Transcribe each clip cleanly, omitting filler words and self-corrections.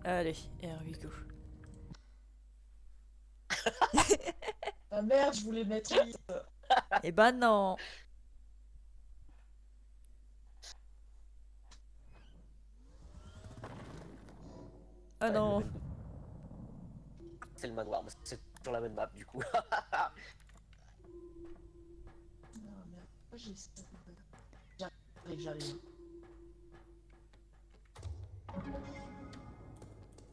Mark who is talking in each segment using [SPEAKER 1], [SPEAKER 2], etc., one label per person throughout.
[SPEAKER 1] Allez, here we go.
[SPEAKER 2] Ah merde, je voulais mettre 8.
[SPEAKER 1] Eh ben non. Ah
[SPEAKER 3] Ouais,
[SPEAKER 1] non.
[SPEAKER 3] c'est le manoir, mais c'est sur la même map du coup.
[SPEAKER 2] Ah merde, pourquoi j'ai ça? J'arrive.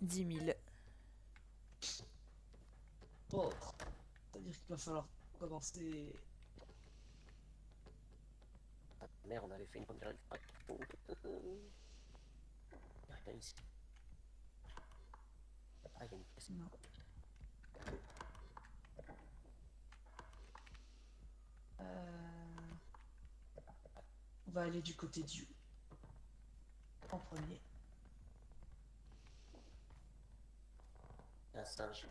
[SPEAKER 1] 10 000.
[SPEAKER 2] Bon, c'est-à-dire qu'il va falloir commencer.
[SPEAKER 3] Merde, on avait fait une première extraction. Rien ici. Ah, il y a une pièce.
[SPEAKER 2] Non. On va aller du côté du en premier.
[SPEAKER 3] Il y a un singe.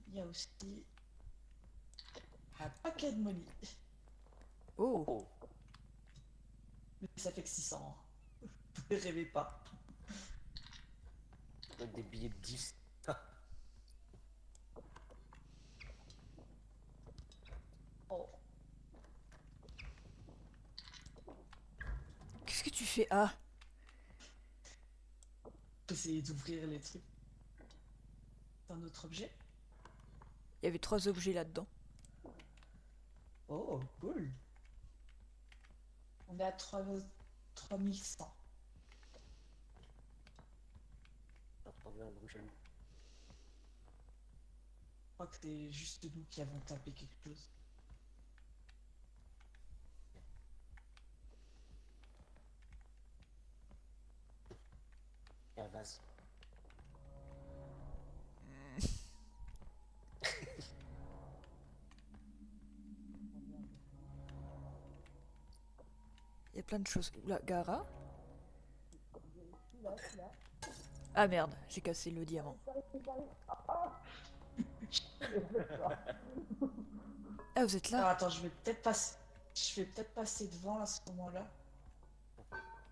[SPEAKER 2] Il y a aussi un paquet de money.
[SPEAKER 1] Oh.
[SPEAKER 3] Oh,
[SPEAKER 2] Mais ça fait que 600. Ne rêvez pas.
[SPEAKER 3] des billets de 10.
[SPEAKER 2] Oh,
[SPEAKER 1] Qu'est-ce que tu fais? Ah.
[SPEAKER 2] essayer d'ouvrir les trucs. C'est un autre objet.
[SPEAKER 1] Il y avait 3 objets là-dedans.
[SPEAKER 2] Oh, cool. On est à 3100.
[SPEAKER 3] J'ai entendu un bruit chelou.
[SPEAKER 2] Je crois que c'est juste nous qui avons tapé quelque chose.
[SPEAKER 3] Il y a un vase.
[SPEAKER 1] Il y a plein de choses. Oula, Gara. Ah merde, j'ai cassé le diamant. Ah, vous êtes
[SPEAKER 2] Alors
[SPEAKER 1] là?
[SPEAKER 2] attends, je vais peut-être passer. Je vais peut-être passer devant à ce moment-là.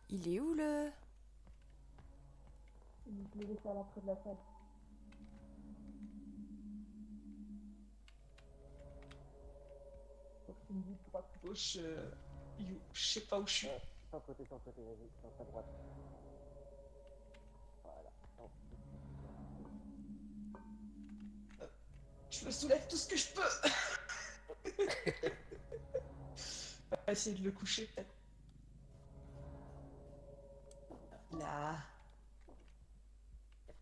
[SPEAKER 1] Il est où le...
[SPEAKER 2] Je l'ai laissé à l'entrée de la salle. Faut que tu me dises droite, gauche, je sais pas où je suis.
[SPEAKER 3] Sans côté, vas-y, dans ta droite. Voilà. Non.
[SPEAKER 2] Je me soulève tout ce que je peux. On va essayer de le coucher peut-être. Là.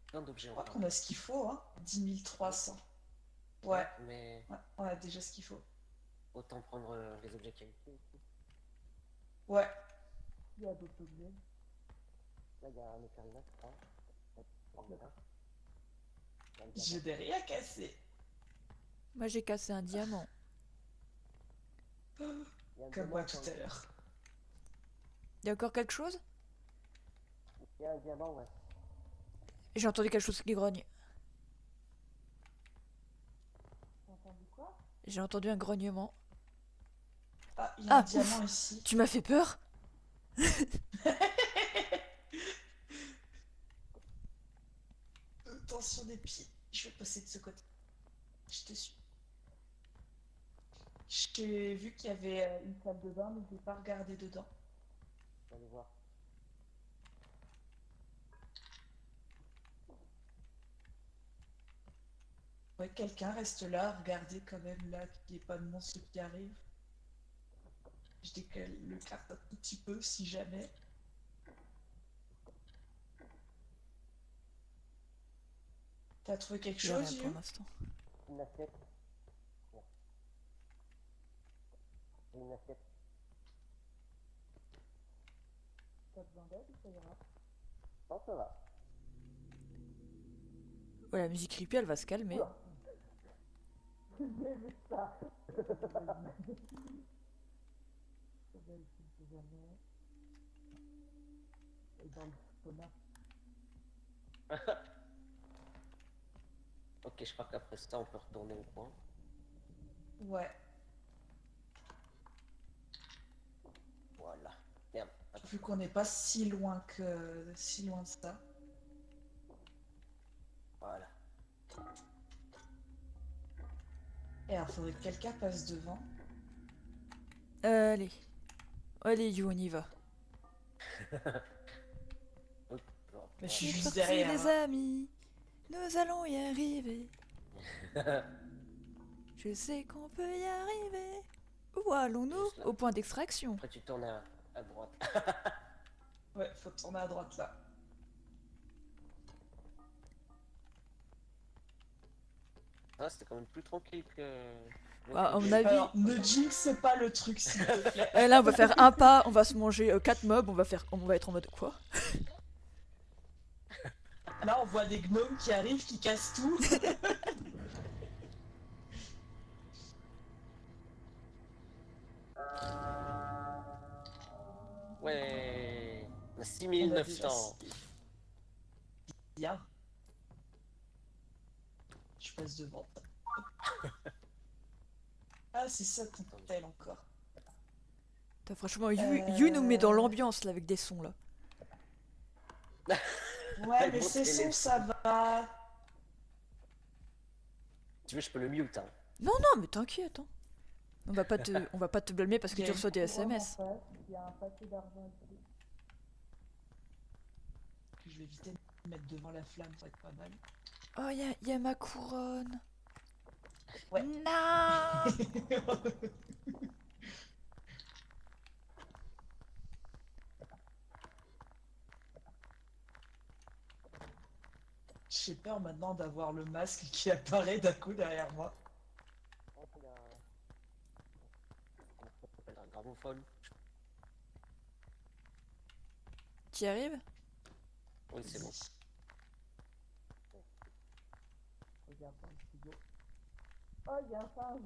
[SPEAKER 3] Plein d'objets
[SPEAKER 2] Je
[SPEAKER 3] en
[SPEAKER 2] crois
[SPEAKER 3] bas.
[SPEAKER 2] qu'on a ce qu'il faut, hein. 10 300. Ouais,
[SPEAKER 3] Mais
[SPEAKER 2] ouais, on a déjà ce qu'il faut.
[SPEAKER 3] autant prendre les objets qu'il y a ici.
[SPEAKER 2] Ouais. Il y a d'autres objets.
[SPEAKER 3] Là, il y a un ocarina, je crois.
[SPEAKER 2] Je n'ai rien cassé.
[SPEAKER 1] Moi j'ai cassé un diamant.
[SPEAKER 2] Comme moi tout à l'heure.
[SPEAKER 1] Il y a encore quelque chose?
[SPEAKER 3] Il y a un diamant, ouais.
[SPEAKER 1] J'ai entendu quelque chose qui grogne.
[SPEAKER 2] T'as entendu quoi?
[SPEAKER 1] J'ai entendu un grognement.
[SPEAKER 2] Ah, il y a un
[SPEAKER 1] Ah,
[SPEAKER 2] diamant
[SPEAKER 1] ouf.
[SPEAKER 2] ici.
[SPEAKER 1] Tu m'as fait peur?
[SPEAKER 2] Tension des pieds. Je vais passer de ce côté. Je te suis. J'ai vu qu'il y avait une salle de bain, mais je n'ai pas regardé dedans.
[SPEAKER 3] On va aller voir.
[SPEAKER 2] Ouais, quelqu'un reste là, regardez quand même là qu'il n'y ait pas de monstre qui arrive. Je décale le carte un tout petit peu si jamais. T'as trouvé quelque
[SPEAKER 1] Il y a rien
[SPEAKER 2] chose,
[SPEAKER 1] pour
[SPEAKER 2] You?
[SPEAKER 1] l'instant.
[SPEAKER 3] Une assiette. Ouais. J'ai une assiette.
[SPEAKER 2] T'as besoin d'aide ou ça ira?
[SPEAKER 3] Non, ça va.
[SPEAKER 1] Ouais, la musique creepy elle va se calmer.
[SPEAKER 2] J'ai vu ça. Je vérifie si jamais. Et dans le sauna.
[SPEAKER 3] Ok, je crois qu'après ça, on peut retourner au point.
[SPEAKER 2] Ouais.
[SPEAKER 3] Voilà. Merde.
[SPEAKER 2] Vu qu'on n'est pas si loin de ça.
[SPEAKER 3] Voilà.
[SPEAKER 2] Et alors, faudrait que quelqu'un passe devant.
[SPEAKER 1] Allez. Allez, You, on y va.
[SPEAKER 3] Hop, hop,
[SPEAKER 2] Mais je
[SPEAKER 3] hop.
[SPEAKER 2] suis
[SPEAKER 1] C'est
[SPEAKER 2] juste
[SPEAKER 1] parti,
[SPEAKER 2] derrière.
[SPEAKER 1] les
[SPEAKER 2] Hein.
[SPEAKER 1] amis. Nous allons y arriver. Je sais qu'on peut y arriver. Où allons-nous?
[SPEAKER 3] Juste là.
[SPEAKER 1] Au point d'extraction.
[SPEAKER 3] Après, tu tournes à droite.
[SPEAKER 2] Ouais, faut tourner à droite là.
[SPEAKER 3] Ah, c'était quand même plus tranquille que.
[SPEAKER 1] À mon avis.
[SPEAKER 2] Alors, ne jinx pas le truc, s'il te plaît.
[SPEAKER 1] Et là, on va faire un pas, on va se manger 4 mobs, on va être en mode quoi?
[SPEAKER 2] Là, on voit des gnomes qui arrivent, qui cassent tout.
[SPEAKER 3] Ouais. On a
[SPEAKER 2] On a
[SPEAKER 3] 6900.
[SPEAKER 2] déjà bien. Je passe devant. Ah, c'est ça ton tel encore.
[SPEAKER 1] Putain, franchement, You nous met dans l'ambiance là avec des sons là.
[SPEAKER 2] Ouais, mais
[SPEAKER 3] Bon,
[SPEAKER 2] c'est
[SPEAKER 3] télé.
[SPEAKER 2] son, ça va.
[SPEAKER 3] Tu veux, je peux le mute, hein.
[SPEAKER 1] Non, mais t'inquiète, hein. On va pas te blâmer parce que tu reçois des SMS.
[SPEAKER 2] Il y a un paquet d'argent ici. Je vais éviter de mettre devant la flamme, ça va être pas mal.
[SPEAKER 1] Oh, y a ma couronne.
[SPEAKER 2] Ouais.
[SPEAKER 1] Non.
[SPEAKER 2] J'ai peur maintenant d'avoir le masque qui apparaît d'un coup derrière moi.
[SPEAKER 3] Un gramophone.
[SPEAKER 1] T'y arrives?
[SPEAKER 3] Oui, c'est bon.
[SPEAKER 2] Regarde dans le studio. Oh, il y a un singe.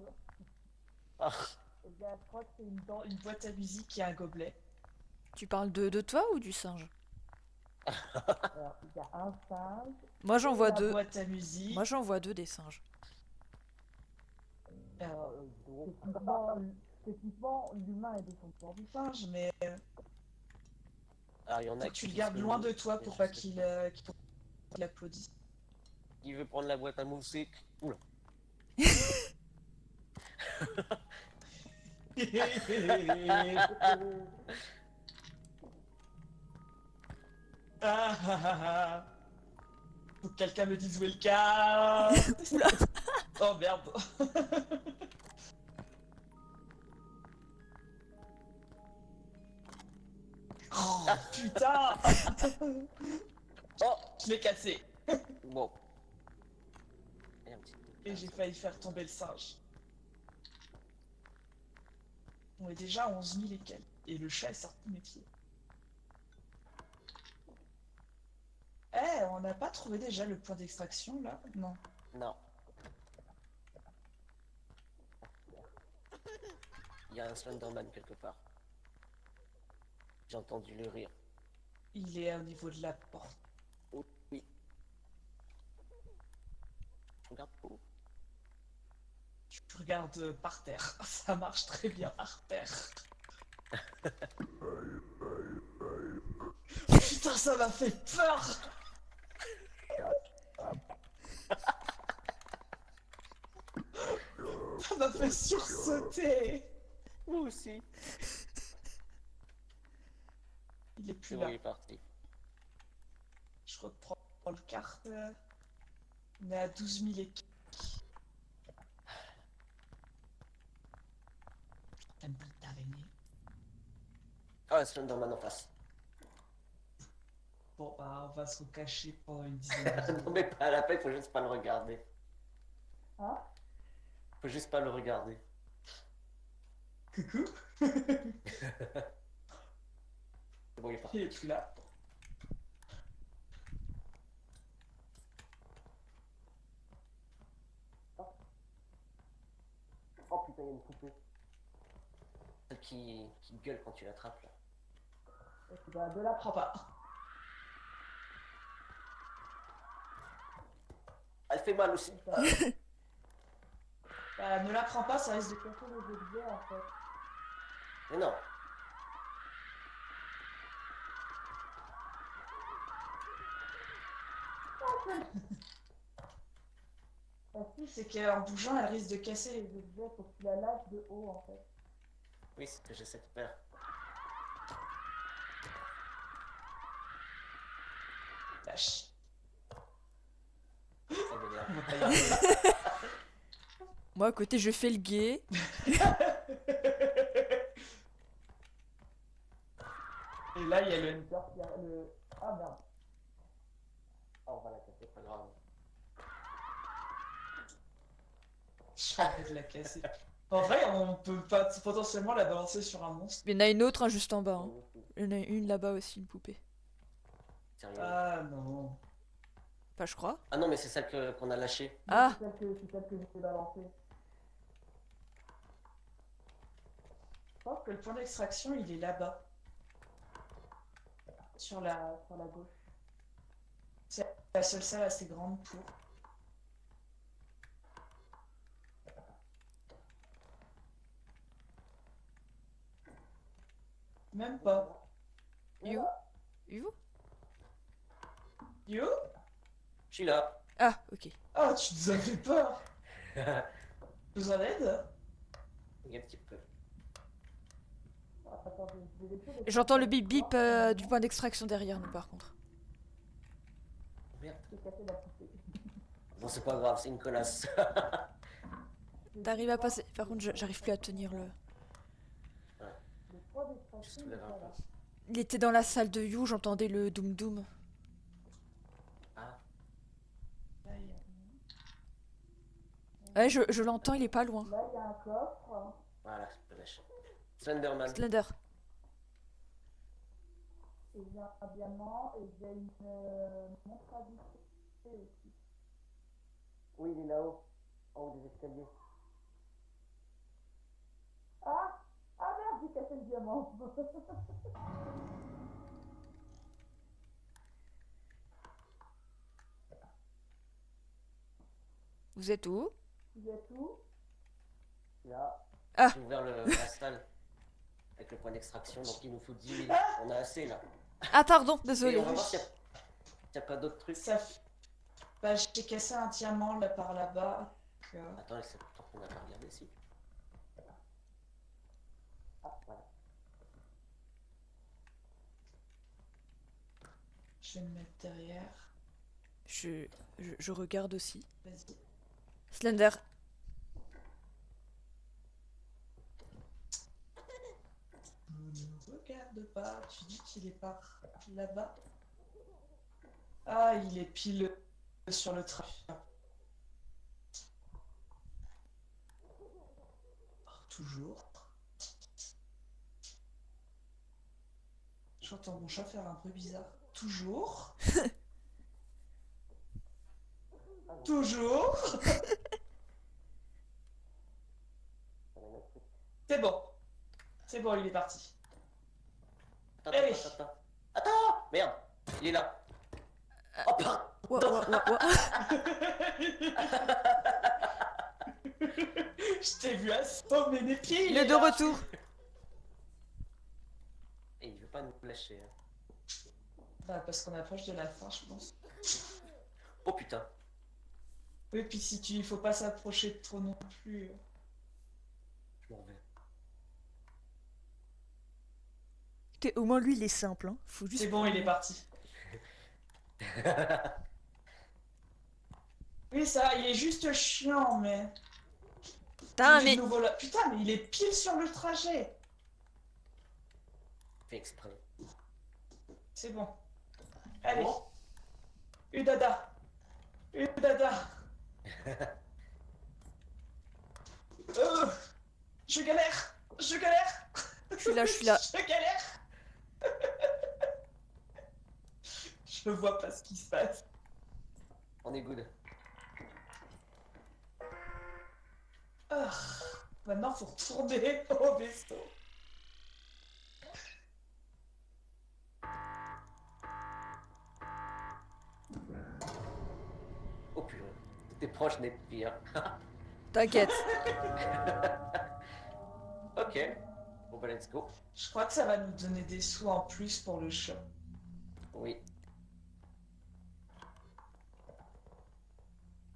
[SPEAKER 3] Ah,
[SPEAKER 2] Je crois que c'est une boîte à musique et un gobelet.
[SPEAKER 1] Tu parles de toi ou du singe?
[SPEAKER 2] Alors, il y a un singe.
[SPEAKER 1] Moi j'en vois
[SPEAKER 2] la
[SPEAKER 1] deux.
[SPEAKER 2] boîte à musique.
[SPEAKER 1] Moi j'en vois deux des singes.
[SPEAKER 2] Alors, techniquement, l'humain est descendant du singe, mais
[SPEAKER 3] alors, il y en a
[SPEAKER 2] faut que tu
[SPEAKER 3] qui
[SPEAKER 2] le gardes
[SPEAKER 3] disent que
[SPEAKER 2] loin
[SPEAKER 3] non,
[SPEAKER 2] de toi
[SPEAKER 3] mais
[SPEAKER 2] pour
[SPEAKER 3] je
[SPEAKER 2] pas
[SPEAKER 3] sais
[SPEAKER 2] qu'il applaudisse.
[SPEAKER 3] Qui veut prendre la boîte à musique? Oula.
[SPEAKER 2] Faut que quelqu'un me dise où est le cas.
[SPEAKER 1] Oula.
[SPEAKER 2] Oh merde. Oh putain.
[SPEAKER 3] Oh,
[SPEAKER 2] Je l'ai cassé.
[SPEAKER 3] bon. Et un petit peu.
[SPEAKER 2] Et j'ai failli faire tomber le singe. On est déjà à 11 000 et quelques. Et le chat est sorti de mes pieds. Eh, on n'a pas trouvé déjà le point d'extraction là? Non.
[SPEAKER 3] Non. Il y a un Slenderman quelque part. J'ai entendu le rire.
[SPEAKER 2] Il est au niveau de la porte.
[SPEAKER 3] Oh, oui. Regarde où?
[SPEAKER 2] Je regarde par terre. Ça marche très bien par terre. Putain, ça m'a fait peur. Ça m'a fait sursauter.
[SPEAKER 3] Moi aussi.
[SPEAKER 2] Il est plus
[SPEAKER 3] C'est bon,
[SPEAKER 2] là.
[SPEAKER 3] il est parti.
[SPEAKER 2] Je reprends le carte. On est à 12 000 et quelques. T'aimes pas t'araignée?
[SPEAKER 3] Ah, Slenderman en face.
[SPEAKER 2] Bon, bah, on va se cacher pendant une dizaine de minutes.
[SPEAKER 3] Non, mais pas à la peine, faut juste pas le regarder.
[SPEAKER 2] Hein?
[SPEAKER 3] Faut juste pas le regarder.
[SPEAKER 2] Coucou.
[SPEAKER 3] C'est bon, il est parti.
[SPEAKER 2] Il est plus là.
[SPEAKER 3] Oh putain, il y a une poupée. Celle qui gueule quand tu l'attrapes là.
[SPEAKER 2] Bah, ne la prends pas.
[SPEAKER 3] Ah, elle fait mal aussi.
[SPEAKER 2] Bah, ne la prends pas, ça risque de casser les objets en fait.
[SPEAKER 3] Mais non.
[SPEAKER 2] La plus, c'est qu'en bougeant, elle risque de casser les objets pour que tu la lâches de haut en fait.
[SPEAKER 3] Oui, c'est ce que j'essaie de faire.
[SPEAKER 2] Lâche.
[SPEAKER 3] Ça m'énerve.
[SPEAKER 1] Moi, à côté, je fais le gay.
[SPEAKER 2] Et là, il y a le hunter qui a le. Ah merde.
[SPEAKER 3] Ah, on va la casser, pas grave.
[SPEAKER 2] J'ai envie de la casser. En vrai, on peut pas potentiellement la balancer sur un monstre.
[SPEAKER 1] Il y en a une autre hein, juste en bas. Hein. Il y en a une là-bas aussi, une poupée.
[SPEAKER 3] Sérieux.
[SPEAKER 2] Ah non.
[SPEAKER 1] Enfin, je crois.
[SPEAKER 3] Ah non, mais c'est celle qu'on a lâchée.
[SPEAKER 1] Ah,
[SPEAKER 2] C'est celle que j'ai balancée. Je pense que le point d'extraction, il est là-bas. Sur la gauche. C'est la seule salle assez grande pour. Même pas.
[SPEAKER 1] you You
[SPEAKER 2] You?
[SPEAKER 3] Je suis là.
[SPEAKER 1] Ah, ok.
[SPEAKER 2] Oh, tu nous as fait peur. Tu nous en aides?
[SPEAKER 3] Un petit peu.
[SPEAKER 1] J'entends le bip bip du point d'extraction derrière nous par contre.
[SPEAKER 3] Merde. Non, c'est pas grave, c'est une connasse.
[SPEAKER 1] T'arrives à passer. Par contre, j'arrive plus à tenir le.
[SPEAKER 3] Je soulève un peu.
[SPEAKER 1] Il était dans la salle de You, j'entendais le doom doom.
[SPEAKER 3] Ah,
[SPEAKER 1] Ouais, je l'entends, il est pas loin.
[SPEAKER 2] Là, il y a un coffre.
[SPEAKER 3] voilà, je peux lâcher. Slenderman.
[SPEAKER 1] Slender.
[SPEAKER 2] Et il y a un diamant et il y a une montre à visser aussi.
[SPEAKER 3] Oui, il est là-haut. En haut des escaliers.
[SPEAKER 2] Ah! Ah merde, j'ai cassé le diamant.
[SPEAKER 1] Vous êtes où?
[SPEAKER 2] Vous êtes où?
[SPEAKER 3] Là.
[SPEAKER 1] Ah.
[SPEAKER 3] J'ai ouvert la salle. Avec le point d'extraction, donc il nous faut 10 000. On a assez là.
[SPEAKER 1] Ah, pardon,
[SPEAKER 3] Et
[SPEAKER 1] désolé.
[SPEAKER 3] on va voir s'il n'y a pas d'autres trucs.
[SPEAKER 2] Ça f- Bah, j'ai cassé un diamant là par là-bas.
[SPEAKER 3] Attends, c'est pourtant qu'on a pas regardé ici. Ah, voilà.
[SPEAKER 2] Je vais me mettre derrière.
[SPEAKER 1] Je regarde aussi.
[SPEAKER 2] Vas-y.
[SPEAKER 1] Slender.
[SPEAKER 2] Ne regarde pas. Tu dis qu'il est par là-bas. Ah, il est pile sur le train. Toujours. J'entends mon chat faire un bruit bizarre. Toujours. Toujours. C'est bon. C'est bon, il est parti.
[SPEAKER 3] Attends,
[SPEAKER 2] Allez.
[SPEAKER 3] Attends, merde, il est là. Oh, pardon.
[SPEAKER 1] Ouah.
[SPEAKER 2] Je t'ai vu assommer les pieds.
[SPEAKER 1] Il est de retour.
[SPEAKER 3] Et il veut pas nous lâcher. Hein.
[SPEAKER 2] Bah, parce qu'on approche de la fin, je pense.
[SPEAKER 3] Oh putain.
[SPEAKER 2] Oui, puis si il faut pas s'approcher de trop non plus.
[SPEAKER 3] Je m'en vais.
[SPEAKER 1] Au moins lui il est simple, hein. Faut juste.
[SPEAKER 2] C'est bon, il est parti. Oui, ça, il est juste chiant, mais.
[SPEAKER 1] Putain,
[SPEAKER 2] Il est
[SPEAKER 1] mais.
[SPEAKER 2] de nouveau là. Putain, mais il est pile sur le trajet.
[SPEAKER 3] Fais exprès.
[SPEAKER 2] C'est bon. Allez.
[SPEAKER 3] Bon.
[SPEAKER 2] Udada. Udada. Je galère. Je galère.
[SPEAKER 1] Je suis là.
[SPEAKER 2] Je galère. Je vois pas ce qui se passe.
[SPEAKER 3] On est good.
[SPEAKER 2] Ah, maintenant, faut retourner au vaisseau.
[SPEAKER 3] Oh purée. T'es proche n'est pire.
[SPEAKER 1] T'inquiète.
[SPEAKER 3] Ok. Bon bah let's go.
[SPEAKER 2] Je crois que ça va nous donner des sous en plus pour le shop.
[SPEAKER 3] Oui.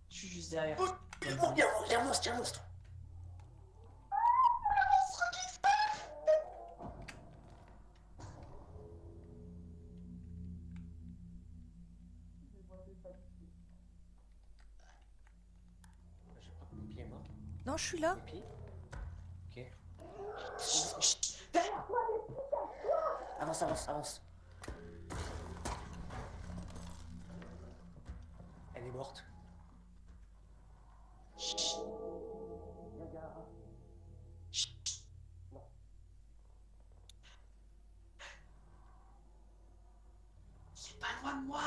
[SPEAKER 2] Je suis juste derrière.
[SPEAKER 3] Oh, il y a un monstre, il y a un monstre. J'ai pas mon pied mort.
[SPEAKER 1] Non, je suis là.
[SPEAKER 3] Mes pieds. Ok.
[SPEAKER 2] Derrière toi,
[SPEAKER 3] Avance, avance, avance. Elle est morte.
[SPEAKER 2] Chut. Il est pas loin de moi.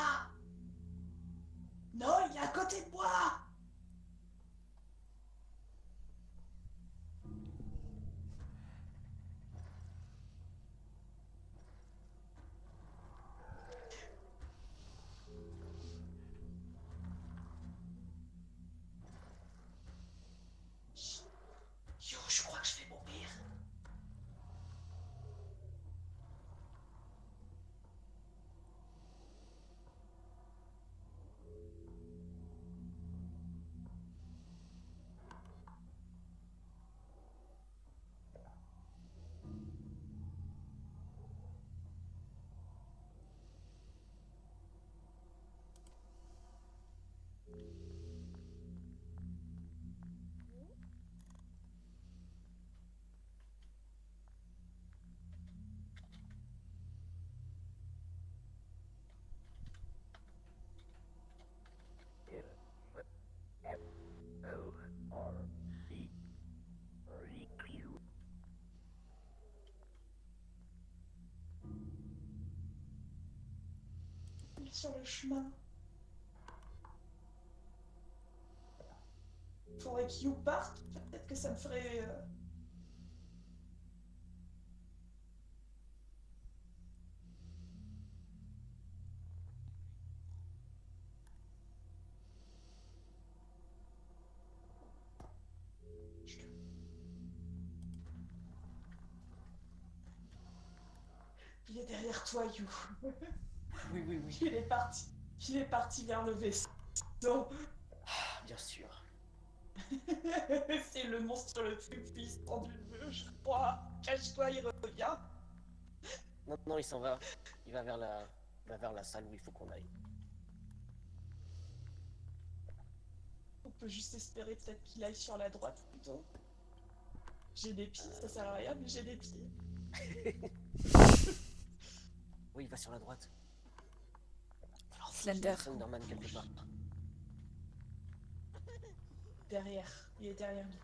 [SPEAKER 2] Non, il est à côté de moi. Yo, je crois que je vais mourir. Il est sur le chemin. Faudrait qu'il parte. Peut-être que ça me ferait. Il est derrière toi, You.
[SPEAKER 3] Oui, oui, oui.
[SPEAKER 2] Il est parti. Il est parti vers le vaisseau.
[SPEAKER 3] Ah, bien sûr.
[SPEAKER 2] C'est le monstre le plus puissant du jeu, je crois. Cache-toi, il revient.
[SPEAKER 3] Non, non, il s'en va. Il va vers la salle où il faut qu'on aille.
[SPEAKER 2] On peut juste espérer peut-être qu'il aille sur la droite plutôt. J'ai des pieds, ça sert à rien, mais j'ai des pieds.
[SPEAKER 3] Oui, il va sur la droite.
[SPEAKER 1] Slender.
[SPEAKER 3] Slenderman quelque part.
[SPEAKER 2] Derrière, il est derrière nous.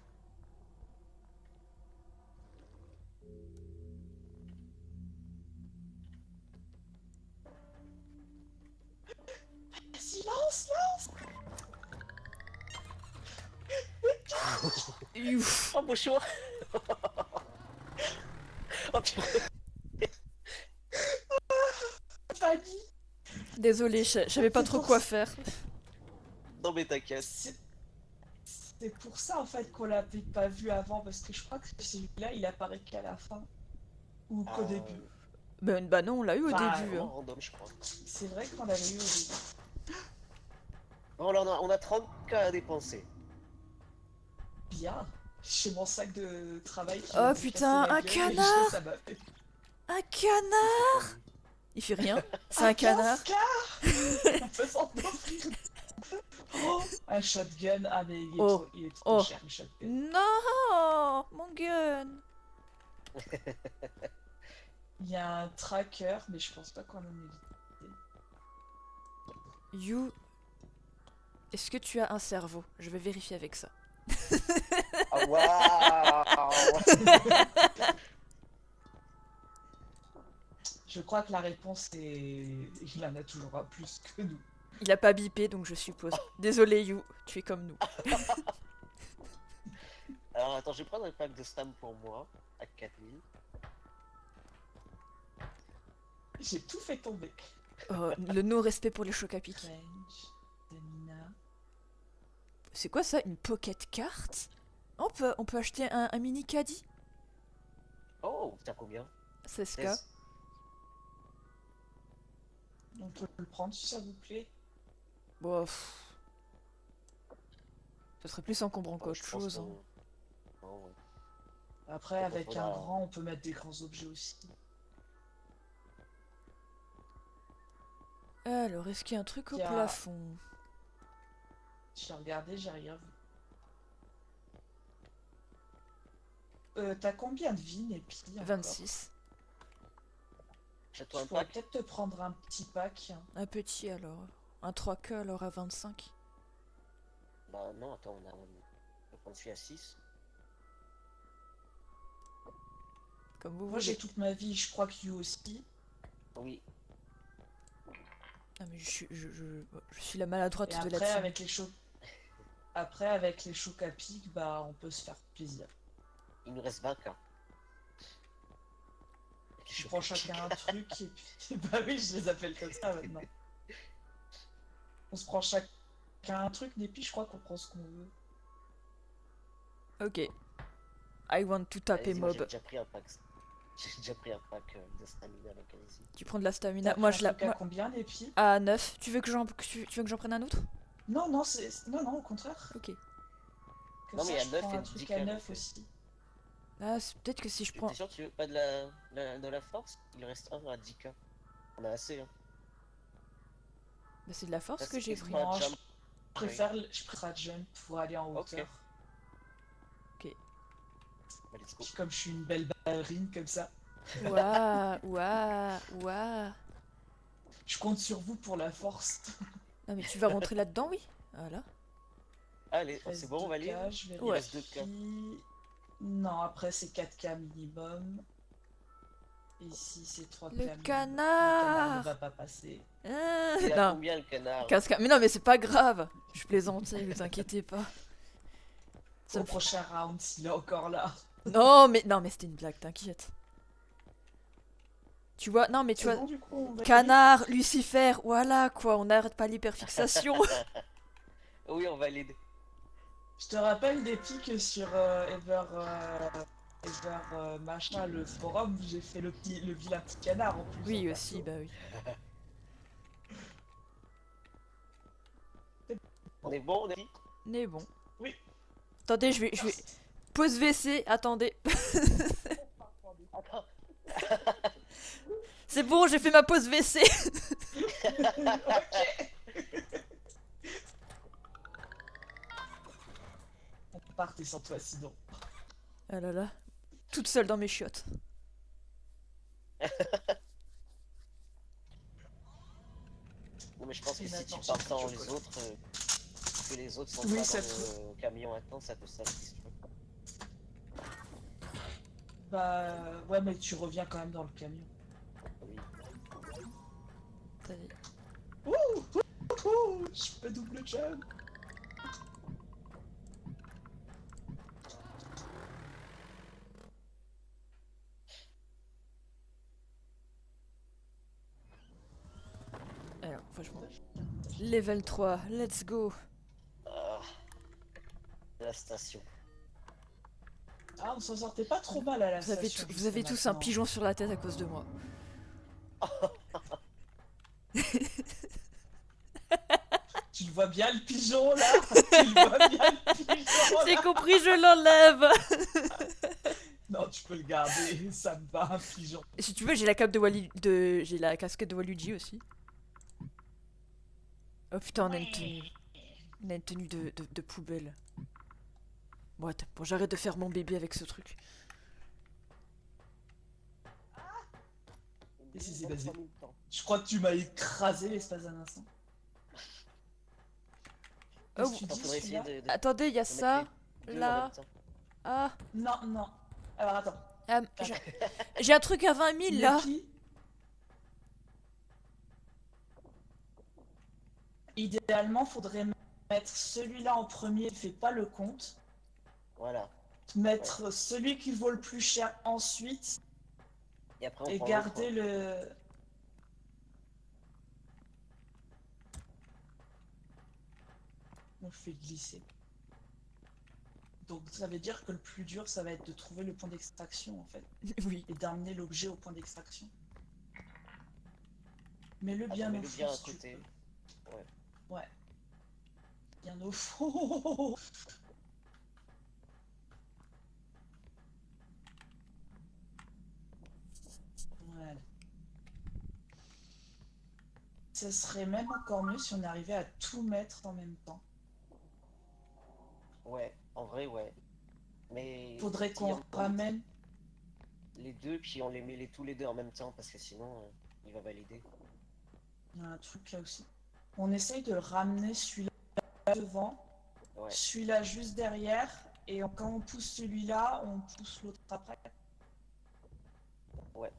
[SPEAKER 2] Silence, lance.
[SPEAKER 1] Ouf.
[SPEAKER 3] Oh, bonjour. Oh, purée.
[SPEAKER 2] Fanny.
[SPEAKER 1] Désolée, je savais pas trop quoi faire.
[SPEAKER 3] Non, mais t'inquiète.
[SPEAKER 2] C'est pour ça en fait qu'on l'avait pas vu avant, parce que je crois que celui-là il apparaît qu'à la fin. Ou qu'au début.
[SPEAKER 1] Bah non, on l'a eu au
[SPEAKER 2] Bah,
[SPEAKER 1] début.
[SPEAKER 3] Vraiment
[SPEAKER 1] Hein.
[SPEAKER 3] random, je crois.
[SPEAKER 2] C'est vrai qu'on l'avait eu au début.
[SPEAKER 3] Bon, là, on a 30 k à dépenser.
[SPEAKER 2] Bien. J'ai mon sac de travail qui
[SPEAKER 1] Oh,
[SPEAKER 2] m'a fait
[SPEAKER 1] putain,
[SPEAKER 2] casser la
[SPEAKER 1] un
[SPEAKER 2] gueule, et
[SPEAKER 1] canard.
[SPEAKER 2] ça m'a fait
[SPEAKER 1] Un canard. Il fait rien. C'est un canard.
[SPEAKER 2] 15K. En faisant d'offrir. Oh, un shotgun. Ah, mais
[SPEAKER 1] Oh.
[SPEAKER 2] il est trop
[SPEAKER 1] Oh.
[SPEAKER 2] cher, le shotgun.
[SPEAKER 1] Non, mon gun.
[SPEAKER 2] Il y a un tracker, mais je pense pas qu'on en ait.
[SPEAKER 1] You, est-ce que tu as un cerveau? Je vais vérifier avec ça.
[SPEAKER 3] Ah, waouh.
[SPEAKER 2] Je crois que la réponse est. Il en a toujours un plus que nous.
[SPEAKER 1] Il a pas bipé, donc je suppose. Désolé, You, tu es comme nous.
[SPEAKER 3] Alors, attends, je vais prendre un pack de stam pour moi, à 4000.
[SPEAKER 2] J'ai tout fait tomber.
[SPEAKER 1] Oh, le non-respect pour les chocs à pic.
[SPEAKER 2] Range, Damina.
[SPEAKER 1] C'est quoi ça? Une pocket carte? On peut acheter un mini caddie?
[SPEAKER 3] Oh, t'as combien?
[SPEAKER 1] 16K.
[SPEAKER 3] 16.
[SPEAKER 2] On peut le prendre si ça vous plaît.
[SPEAKER 1] Bon, ce serait plus encombrant
[SPEAKER 3] Oh,
[SPEAKER 1] qu'autre
[SPEAKER 3] je pense
[SPEAKER 1] chose. Hein.
[SPEAKER 3] Oh, ouais.
[SPEAKER 2] Après,
[SPEAKER 3] Donc,
[SPEAKER 2] avec
[SPEAKER 3] faudra-
[SPEAKER 2] un grand, on peut mettre des grands objets aussi.
[SPEAKER 1] Alors, est-ce qu'il y a un truc au
[SPEAKER 2] Il y a-
[SPEAKER 1] plafond?
[SPEAKER 2] J'ai regardé, j'ai rien vu. T'as combien de vie, Népi, encore?
[SPEAKER 1] 26.
[SPEAKER 3] Achète-toi
[SPEAKER 2] Je
[SPEAKER 3] un
[SPEAKER 2] pourrais
[SPEAKER 3] pack.
[SPEAKER 2] peut-être te prendre un petit pack.
[SPEAKER 1] Un petit alors. Un 3K alors à 25.
[SPEAKER 3] Bah non, attends, on va prendre celui à 6.
[SPEAKER 1] Comme vous
[SPEAKER 2] Moi, j'ai
[SPEAKER 1] voulez.
[SPEAKER 2] toute ma vie, je crois que you aussi.
[SPEAKER 3] Oui.
[SPEAKER 1] Ah, mais je suis la maladroite
[SPEAKER 2] Et
[SPEAKER 1] de la
[SPEAKER 2] après,
[SPEAKER 1] team.
[SPEAKER 2] avec les chocs... Après, avec les chocs à pic, bah, on peut se faire plaisir.
[SPEAKER 3] Il nous reste 20 cas.
[SPEAKER 2] Je prends chacun un truc et puis... Bah oui, je les appelle comme ça maintenant. On se prend chacun un truc, Népi, je crois qu'on prend ce qu'on veut.
[SPEAKER 1] Ok. I want to taper
[SPEAKER 3] Allez-y, moi,
[SPEAKER 1] mob.
[SPEAKER 3] j'ai déjà pris un pack. J'ai déjà pris un pack de stamina, donc allez-y.
[SPEAKER 1] Tu prends de la stamina.
[SPEAKER 2] T'as
[SPEAKER 1] Moi
[SPEAKER 2] pris
[SPEAKER 1] je
[SPEAKER 2] un
[SPEAKER 1] la.
[SPEAKER 2] truc à
[SPEAKER 1] moi-
[SPEAKER 2] combien, Népi?
[SPEAKER 1] À 9. Tu veux que j'en prenne un autre?
[SPEAKER 2] Non, non, c'est... Non, non, au contraire.
[SPEAKER 1] Ok.
[SPEAKER 2] Comme
[SPEAKER 3] Non,
[SPEAKER 2] ça,
[SPEAKER 3] mais à
[SPEAKER 2] je
[SPEAKER 3] 9
[SPEAKER 2] prends
[SPEAKER 3] et
[SPEAKER 2] un
[SPEAKER 3] 10
[SPEAKER 2] truc
[SPEAKER 3] cas,
[SPEAKER 2] à 9
[SPEAKER 3] donc,
[SPEAKER 2] aussi.
[SPEAKER 1] Ah, peut-être que si je prends.
[SPEAKER 3] T'es sûr que tu veux pas de la force? Il reste un à 10 cas. On a assez, hein.
[SPEAKER 1] Bah, c'est de la force
[SPEAKER 3] Ça,
[SPEAKER 1] que
[SPEAKER 3] c'est
[SPEAKER 1] j'ai
[SPEAKER 3] que
[SPEAKER 1] pris.
[SPEAKER 3] moi,
[SPEAKER 2] Non,
[SPEAKER 3] jump.
[SPEAKER 2] je préfère jump pour aller en
[SPEAKER 3] Ok.
[SPEAKER 2] hauteur.
[SPEAKER 3] Bah, let's go.
[SPEAKER 2] Puis comme je suis une belle ballerine comme ça,
[SPEAKER 1] Ouah, ouah, ouah.
[SPEAKER 2] je compte sur vous pour la force.
[SPEAKER 1] Non, mais tu vas rentrer là-dedans, oui? Voilà.
[SPEAKER 3] Allez,
[SPEAKER 2] Reste
[SPEAKER 3] c'est bon, on va
[SPEAKER 2] 2K,
[SPEAKER 3] lire.
[SPEAKER 2] je
[SPEAKER 3] Il reste 2 cas.
[SPEAKER 2] vérifie. Non, après c'est 4K minimum. Ici c'est 3K
[SPEAKER 1] Le
[SPEAKER 2] minimum.
[SPEAKER 1] canard.
[SPEAKER 2] Le canard ne va pas passer.
[SPEAKER 1] Ah,
[SPEAKER 3] Il a
[SPEAKER 1] non,
[SPEAKER 3] combien le canard?
[SPEAKER 1] 15K. Mais non, mais c'est pas grave. Je plaisantais, ne vous inquiétez pas. Ça
[SPEAKER 2] Au
[SPEAKER 1] me fait-
[SPEAKER 2] prochain round s'il est encore là.
[SPEAKER 1] Non, mais c'était une blague, t'inquiète. Tu vois, non, mais tu
[SPEAKER 2] C'est
[SPEAKER 1] vois,
[SPEAKER 2] bon du coup, on va
[SPEAKER 1] canard, Lucifer, voilà quoi, on n'arrête pas l'hyperfixation.
[SPEAKER 3] Oui, on valide.
[SPEAKER 2] Je te rappelle des pics sur machin, le forum, j'ai fait le vilain petit canard en plus.
[SPEAKER 1] Oui,
[SPEAKER 2] en
[SPEAKER 1] aussi,
[SPEAKER 2] perso.
[SPEAKER 1] bah oui.
[SPEAKER 3] On est bon, on est dit?
[SPEAKER 1] Mais bon.
[SPEAKER 2] Oui.
[SPEAKER 1] Attendez, je vais. Pause WC, attendez.
[SPEAKER 3] Attends.
[SPEAKER 1] C'est bon, j'ai fait ma pause WC.
[SPEAKER 2] Ok. On partait sans toi sinon.
[SPEAKER 1] Ah là là. Toute seule dans mes chiottes.
[SPEAKER 3] Non, mais je pense que
[SPEAKER 2] Et
[SPEAKER 3] si tu
[SPEAKER 2] maintenant,
[SPEAKER 3] pars
[SPEAKER 2] j'ai
[SPEAKER 3] sans
[SPEAKER 2] plus de
[SPEAKER 3] les
[SPEAKER 2] chocolat.
[SPEAKER 3] autres, que les autres sont
[SPEAKER 2] Oui,
[SPEAKER 3] pas
[SPEAKER 2] ça
[SPEAKER 3] dans le camion à temps, ça peut servir. Si tu veux.
[SPEAKER 2] Bah ouais, mais tu reviens quand même dans le camion.
[SPEAKER 3] Oui.
[SPEAKER 1] Attendez.
[SPEAKER 2] Ouh, je fais double jump.
[SPEAKER 1] Alors, franchement. Level 3, let's go.
[SPEAKER 3] Ah, la station.
[SPEAKER 2] Ah, on s'en sortait pas trop mal à la
[SPEAKER 1] Vous avez,
[SPEAKER 2] station.
[SPEAKER 1] vous avez tous un pigeon sur la tête à cause de moi.
[SPEAKER 2] Tu le vois bien le pigeon là. Tu le vois bien le pigeon
[SPEAKER 1] J'ai
[SPEAKER 2] là.
[SPEAKER 1] compris, je l'enlève.
[SPEAKER 2] Non, tu peux le garder, ça me va un pigeon.
[SPEAKER 1] Et si tu veux, j'ai la cape de Wally... J'ai la casquette de Waluigi aussi. Oh putain, on a une tenue. On a une tenue de poubelle. Bon, attends, bon, j'arrête de faire mon bébé avec ce truc.
[SPEAKER 2] Et si c'est basé. Je crois que tu m'as écrasé l'espace d'un instant.
[SPEAKER 1] Oh,
[SPEAKER 2] Qu'est-ce que tu
[SPEAKER 3] Attends,
[SPEAKER 2] dis,
[SPEAKER 3] faudrait essayer
[SPEAKER 2] celui-là
[SPEAKER 3] de
[SPEAKER 1] Attendez, il y a
[SPEAKER 3] mettre
[SPEAKER 1] ça,
[SPEAKER 3] les deux en
[SPEAKER 1] là.
[SPEAKER 3] même temps.
[SPEAKER 1] Ah,
[SPEAKER 2] Non, non. Alors attends.
[SPEAKER 1] j'ai un truc à 20 000 là.
[SPEAKER 2] Yuki. Idéalement, faudrait mettre celui-là en premier, fais pas le compte.
[SPEAKER 3] Voilà.
[SPEAKER 2] Mettre celui qui vaut le plus cher ensuite
[SPEAKER 3] Et après, on
[SPEAKER 2] et
[SPEAKER 3] prend
[SPEAKER 2] garder
[SPEAKER 3] l'autre,
[SPEAKER 2] le. On le fait glisser. Donc ça veut dire que le plus dur, ça va être de trouver le point d'extraction en fait,
[SPEAKER 1] Oui.
[SPEAKER 2] et d'amener l'objet au point d'extraction. Mets-le
[SPEAKER 3] Attends,
[SPEAKER 2] bien au
[SPEAKER 3] mets-le
[SPEAKER 2] fond
[SPEAKER 3] bien à
[SPEAKER 2] si tu
[SPEAKER 3] côté.
[SPEAKER 2] peux.
[SPEAKER 3] Ouais.
[SPEAKER 2] Ouais. Bien au fond. Voilà. Ça serait même encore mieux si on arrivait à tout mettre en même temps.
[SPEAKER 3] Ouais, en vrai, ouais. Mais
[SPEAKER 2] Faudrait
[SPEAKER 3] si
[SPEAKER 2] qu'on ramène.
[SPEAKER 3] les deux, puis on les met tous les deux en même temps, parce que sinon, il va valider.
[SPEAKER 2] Il y a un truc là aussi. On essaye de ramener celui-là devant,
[SPEAKER 3] Ouais,
[SPEAKER 2] celui-là juste derrière, et quand on pousse celui-là, on pousse l'autre après.
[SPEAKER 3] ouais.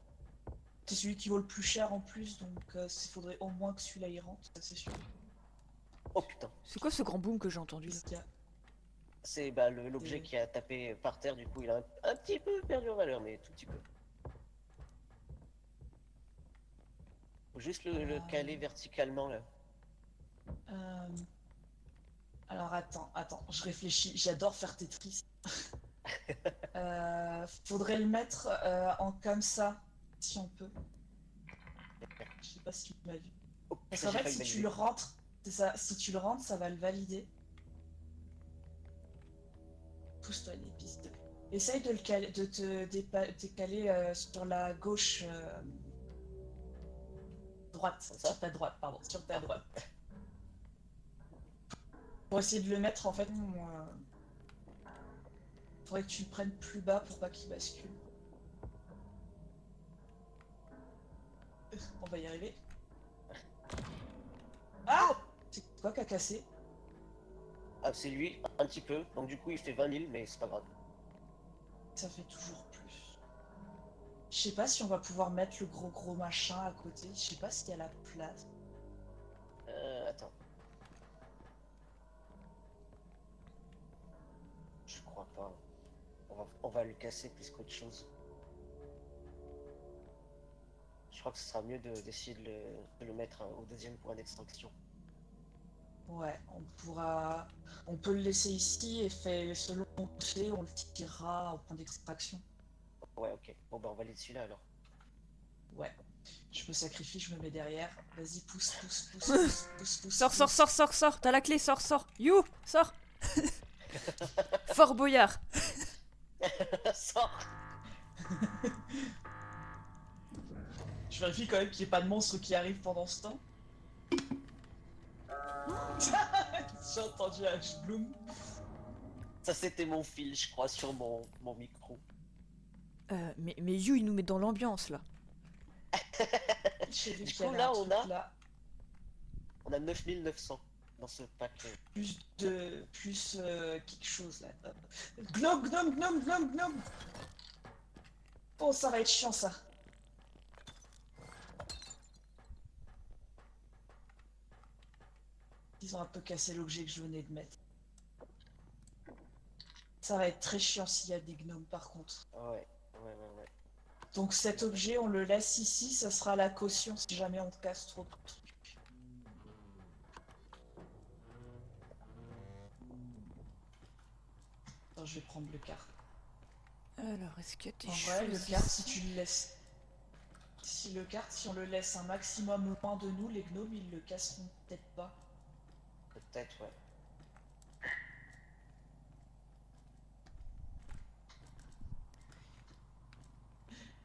[SPEAKER 2] C'est celui qui vaut le plus cher en plus, donc il faudrait au moins que celui-là y rentre, ça c'est sûr.
[SPEAKER 3] Oh putain.
[SPEAKER 1] C'est quoi ce grand boom que j'ai entendu là?
[SPEAKER 2] Qu'est-ce qu'il y a?
[SPEAKER 3] C'est bah, l'objet
[SPEAKER 2] C'est-
[SPEAKER 3] qui a tapé par terre, du coup, il a un petit peu perdu en valeur, mais tout petit peu. Faut juste le caler verticalement, là.
[SPEAKER 2] Euh, Alors attends, je réfléchis, j'adore faire Tetris. Faudrait le mettre en comme ça, si on peut. Je sais pas si tu m'as vu.
[SPEAKER 3] Oh
[SPEAKER 2] Parce
[SPEAKER 3] putain,
[SPEAKER 2] qu'en
[SPEAKER 3] j'ai
[SPEAKER 2] fait,
[SPEAKER 3] failli
[SPEAKER 2] si tu
[SPEAKER 3] valider.
[SPEAKER 2] le rentres, c'est ça, si tu le rentres, ça va le valider. Pousse-toi les pistes. Essaye de le caler, de te caler sur la gauche, droite,
[SPEAKER 3] Comme
[SPEAKER 2] sur
[SPEAKER 3] ça?
[SPEAKER 2] ta droite, pardon, sur ta
[SPEAKER 3] Ah,
[SPEAKER 2] droite. Pour essayer de le mettre, en fait, faudrait que tu le prennes plus bas pour pas qu'il bascule. On va y arriver. Ah! C'est quoi qui a cassé?
[SPEAKER 3] ah, c'est lui, un petit peu. Donc du coup, il fait 20 000, mais c'est pas grave.
[SPEAKER 2] Ça fait toujours plus. Je sais pas si on va pouvoir mettre le gros machin à côté. Je sais pas s'il y a la place.
[SPEAKER 3] Attends. Je crois pas. On va le casser plus qu'autre chose. Je crois que ce sera mieux d'essayer de le mettre au deuxième point d'extraction.
[SPEAKER 2] Ouais, on peut le laisser ici et selon on le fait, on le tirera au point d'extraction.
[SPEAKER 3] Ouais, ok. Bon, bah on valide celui-là alors.
[SPEAKER 2] Ouais. Je me sacrifie, je me mets derrière. Vas-y, pousse.
[SPEAKER 1] Sors, sors, sors, sors, sors. T'as la clé, sors, sors. You, sors. Fort Boyard.
[SPEAKER 3] Sors!
[SPEAKER 2] Je vérifie quand même qu'il n'y ait pas de monstre qui arrive pendant ce temps. J'ai entendu un bloom.
[SPEAKER 3] Ça, c'était mon fil, je crois, sur mon micro.
[SPEAKER 1] Mais You, il nous met dans l'ambiance là.
[SPEAKER 2] J'ai vu
[SPEAKER 3] Du
[SPEAKER 2] qu'il y
[SPEAKER 3] coup,
[SPEAKER 2] avait
[SPEAKER 3] là,
[SPEAKER 2] un truc là.
[SPEAKER 3] on a 9900 dans ce pack.
[SPEAKER 2] Plus quelque chose là. Gnome. Oh, ça va être chiant ça. Ils ont un peu cassé l'objet que je venais de mettre. Ça va être très chiant s'il y a des gnomes par contre.
[SPEAKER 3] Ouais.
[SPEAKER 2] Donc cet objet, on le laisse ici, ça sera la caution si jamais on casse trop de trucs. Attends, je vais prendre le quart.
[SPEAKER 1] Alors, est-ce que t'es
[SPEAKER 2] En
[SPEAKER 1] chaud?
[SPEAKER 2] vrai, le quart, si tu le laisses... Si on le laisse un maximum loin de nous, les gnomes, ils le casseront peut-être pas.
[SPEAKER 3] Peut-être, ouais.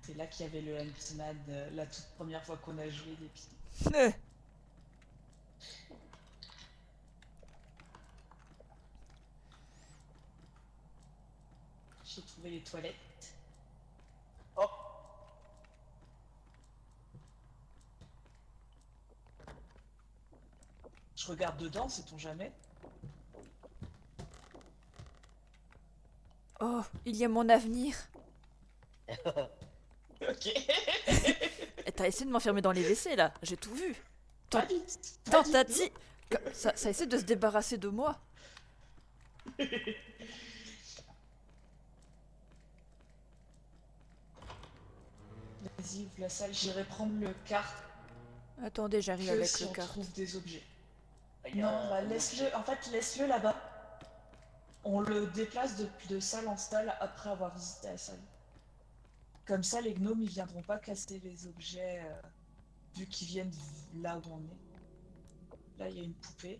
[SPEAKER 2] C'est là qu'il y avait le Huntsman, la toute première fois qu'on a joué des petits. J'ai trouvé les toilettes.
[SPEAKER 3] Oh!
[SPEAKER 2] Je regarde dedans, sait-on jamais.
[SPEAKER 1] Oh, il y a mon avenir.
[SPEAKER 2] Ok.
[SPEAKER 1] Et t'as essayé de m'enfermer dans les WC là. J'ai tout vu.
[SPEAKER 2] Pas du tout.
[SPEAKER 1] Tentative. Ça essaie de se débarrasser de moi.
[SPEAKER 2] Vas-y, ouvre la salle, j'irai prendre le quart.
[SPEAKER 1] Attendez, j'arrive
[SPEAKER 2] Que
[SPEAKER 1] avec
[SPEAKER 2] si
[SPEAKER 1] le
[SPEAKER 2] on
[SPEAKER 1] carte.
[SPEAKER 2] trouve des objets.
[SPEAKER 3] Il y a
[SPEAKER 2] Non, bah
[SPEAKER 3] un
[SPEAKER 2] laisse-le,
[SPEAKER 3] objet.
[SPEAKER 2] en fait laisse-le là-bas. On le déplace de salle en salle après avoir visité la salle. Comme ça, les gnomes, ils viendront pas casser les objets vu qu'ils viennent là où on est. Là, il y a une poupée.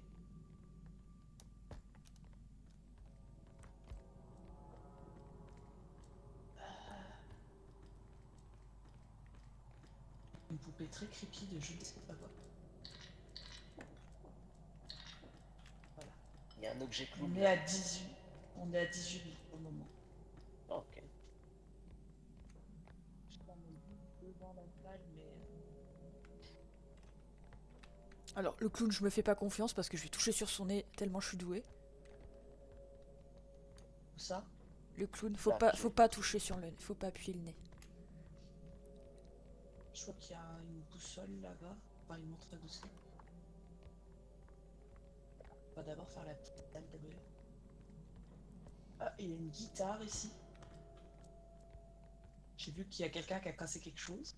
[SPEAKER 2] Une poupée très creepy de je ne sais pas quoi. Voilà.
[SPEAKER 3] Il y a un objet clou.
[SPEAKER 2] On est à 18. On est à 18 au moment.
[SPEAKER 3] Ok.
[SPEAKER 2] Je t'en mets devant la salle, mais
[SPEAKER 1] Alors, le clown, je me fais pas confiance parce que je vais toucher sur son nez tellement je suis douée.
[SPEAKER 2] où ça?
[SPEAKER 1] Le clown,
[SPEAKER 3] Là,
[SPEAKER 1] faut pas toucher sur le nez, faut pas appuyer le nez.
[SPEAKER 2] Je vois qu'il y a une boussole là-bas. Enfin, une montre à boussole. On va d'abord faire la petite salle d'abord. Ah, il y a une guitare ici. J'ai vu qu'il y a quelqu'un qui a cassé quelque chose.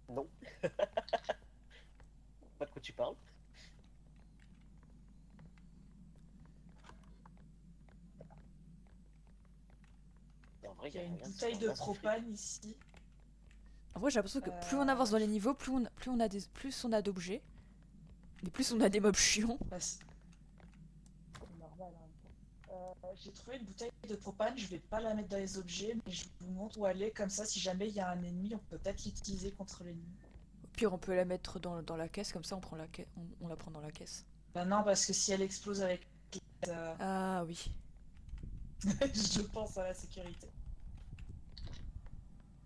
[SPEAKER 3] Non. Pas de quoi tu parles. Et en vrai,
[SPEAKER 2] Il y a une
[SPEAKER 3] rien
[SPEAKER 2] bouteille
[SPEAKER 3] sur
[SPEAKER 2] de
[SPEAKER 3] un vase fric.
[SPEAKER 2] propane ici.
[SPEAKER 1] En vrai, j'ai l'impression que plus on avance dans les niveaux, plus on a d'objets. Et plus on a des mobs chiants.
[SPEAKER 2] Bah, c'est normal. Hein. J'ai trouvé une bouteille de propane. Je vais pas la mettre dans les objets, mais je vous montre où elle est. Comme ça, si jamais il y a un ennemi, on peut peut-être l'utiliser contre l'ennemi.
[SPEAKER 1] Au pire, on peut la mettre dans la caisse, comme ça on prend on la prend dans la caisse.
[SPEAKER 2] Bah non, parce que si elle explose avec...
[SPEAKER 1] Ah oui.
[SPEAKER 2] je pense à la sécurité.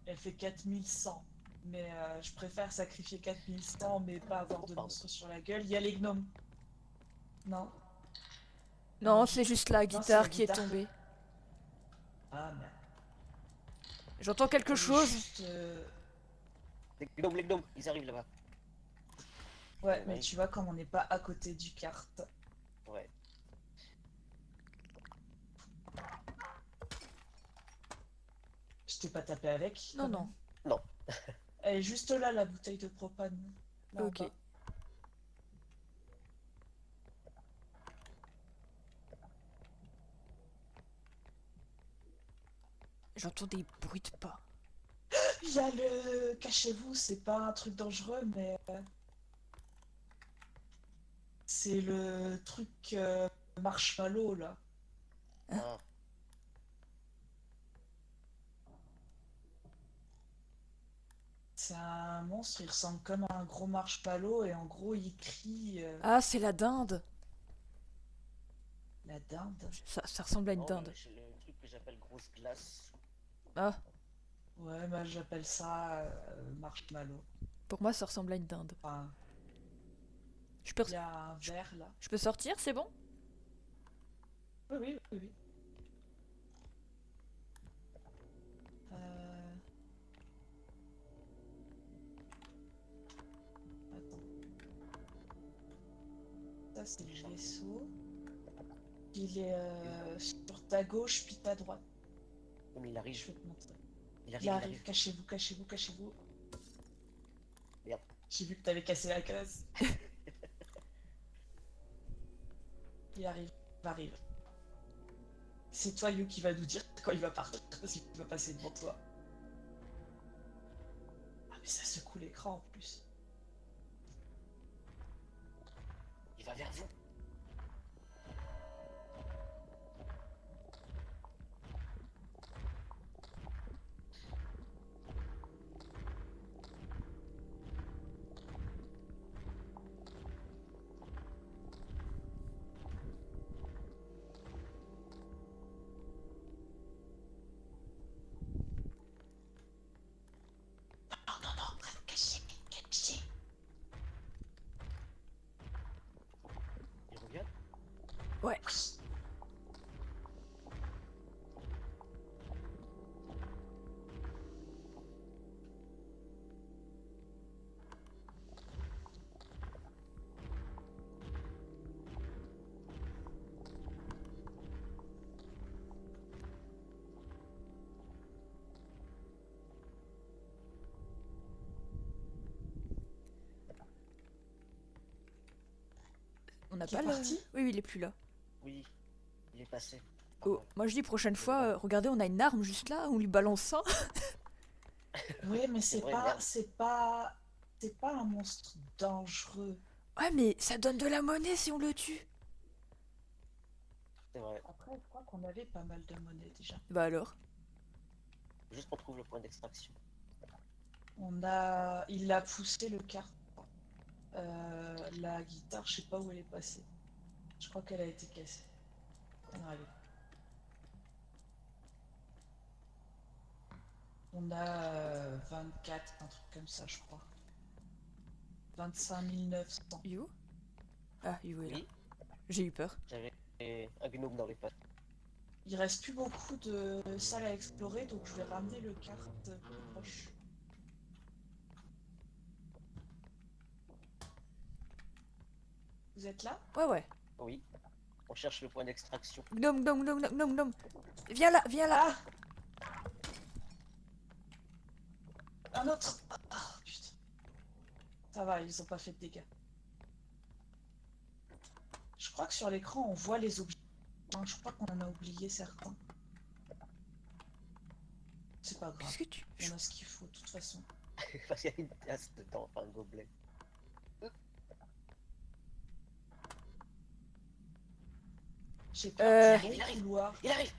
[SPEAKER 2] Elle fait 4100. Mais je préfère sacrifier 4100, mais pas avoir de
[SPEAKER 3] Pardon.
[SPEAKER 2] monstres sur la gueule. Il y a les gnomes. Non.
[SPEAKER 1] Non, c'est juste la
[SPEAKER 2] c'est
[SPEAKER 1] guitare
[SPEAKER 2] la
[SPEAKER 1] qui est
[SPEAKER 2] guitare.
[SPEAKER 1] tombée.
[SPEAKER 2] Ah, merde.
[SPEAKER 1] J'entends quelque
[SPEAKER 2] Elle est
[SPEAKER 1] chose.
[SPEAKER 2] juste,
[SPEAKER 3] Les gnomes, ils arrivent là-bas.
[SPEAKER 2] Ouais, mais
[SPEAKER 3] Ouais.
[SPEAKER 2] tu vois, comme on n'est pas à côté du carte.
[SPEAKER 3] Ouais.
[SPEAKER 2] Je t'ai pas tapé avec.
[SPEAKER 1] Non,
[SPEAKER 2] quand
[SPEAKER 1] non.
[SPEAKER 2] même.
[SPEAKER 3] Non.
[SPEAKER 2] Elle est juste là, la bouteille de propane. Là, en
[SPEAKER 1] Ok.
[SPEAKER 2] bas.
[SPEAKER 1] J'entends des bruits de pas.
[SPEAKER 2] Il y a le... Cachez-vous, c'est pas un truc dangereux, mais... c'est le truc marshmallow, là.
[SPEAKER 3] Ah.
[SPEAKER 2] C'est un monstre, il ressemble comme à un gros marshmallow, et en gros, il crie
[SPEAKER 1] Ah, c'est la dinde.
[SPEAKER 2] la dinde.
[SPEAKER 1] Ça ressemble à une
[SPEAKER 3] Oh,
[SPEAKER 1] dinde.
[SPEAKER 3] le truc que j'appelle grosse glace.
[SPEAKER 1] Ah,
[SPEAKER 2] Ouais, bah j'appelle ça marshmallow.
[SPEAKER 1] pour moi, ça ressemble à une dinde.
[SPEAKER 2] Enfin,
[SPEAKER 1] Je peux,
[SPEAKER 2] il y a un verre, là.
[SPEAKER 1] je peux sortir, c'est bon?
[SPEAKER 2] Oui, oui, oui, oui. Euh, Attends. Ça, c'est le vaisseau. Il est sur ta gauche, puis ta droite.
[SPEAKER 3] Oh, mais il
[SPEAKER 2] Je
[SPEAKER 3] arrive.
[SPEAKER 2] vais te montrer.
[SPEAKER 3] Il
[SPEAKER 2] Il
[SPEAKER 3] arrive, il
[SPEAKER 2] arrive,
[SPEAKER 3] arrive.
[SPEAKER 2] cachez-vous, cachez-vous, cachez-vous.
[SPEAKER 3] Merde.
[SPEAKER 2] J'ai vu que t'avais cassé la case. Il arrive, il arrive. C'est toi, You, qui va nous dire quand il va partir, parce qu'il va passer devant toi. Ah, mais ça secoue l'écran en plus.
[SPEAKER 3] Il va vers vous.
[SPEAKER 2] Non, non, non, cachez, cachez.
[SPEAKER 3] Il revient.
[SPEAKER 1] Ouais. On n'a
[SPEAKER 2] Qui est
[SPEAKER 1] pas le...
[SPEAKER 2] parti
[SPEAKER 1] Oui, oui, il est plus là.
[SPEAKER 3] Oui, il est passé.
[SPEAKER 1] Oh, moi je dis prochaine fois, regardez, on a une arme juste là, on lui balance ça.
[SPEAKER 2] Oui, mais
[SPEAKER 3] C'est vrai, merde.
[SPEAKER 2] c'est pas un monstre dangereux.
[SPEAKER 1] Ouais, mais ça donne de la monnaie si on le tue.
[SPEAKER 3] C'est vrai.
[SPEAKER 2] Après, je crois qu'on avait pas mal de monnaie déjà.
[SPEAKER 1] Bah alors.
[SPEAKER 3] Juste qu'on trouve le point d'extraction.
[SPEAKER 2] Il a poussé le carton. La guitare, je sais pas où elle est passée. Je crois qu'elle a été cassée. Non, elle est- On a 24, un truc comme ça, je crois. 25 900.
[SPEAKER 1] You? Ah, You est là.
[SPEAKER 3] Oui,
[SPEAKER 1] J'ai eu peur.
[SPEAKER 3] j'avais un gnome dans les pattes.
[SPEAKER 2] Il reste plus beaucoup de salles à explorer, donc je vais ramener le carte plus proche. Vous êtes là?
[SPEAKER 1] Ouais, ouais.
[SPEAKER 3] Oui, on cherche le point d'extraction.
[SPEAKER 1] Gnome, gnome, gnome, gnome, gnome, gnome. Viens là, viens là.
[SPEAKER 2] Ah! Un autre! Ah, putain. Ça va, ils ont pas fait de dégâts. Je crois que sur l'écran, on voit les objets. Je crois qu'on en a oublié certains. C'est pas grave.
[SPEAKER 1] Qu'est-ce que tu...
[SPEAKER 2] On a ce qu'il faut, de toute façon.
[SPEAKER 3] Parce qu'il y a une tasse dedans, enfin un gobelet.
[SPEAKER 2] J'ai peur
[SPEAKER 3] Il
[SPEAKER 2] du
[SPEAKER 3] arrive.
[SPEAKER 2] couloir.
[SPEAKER 3] Il arrive.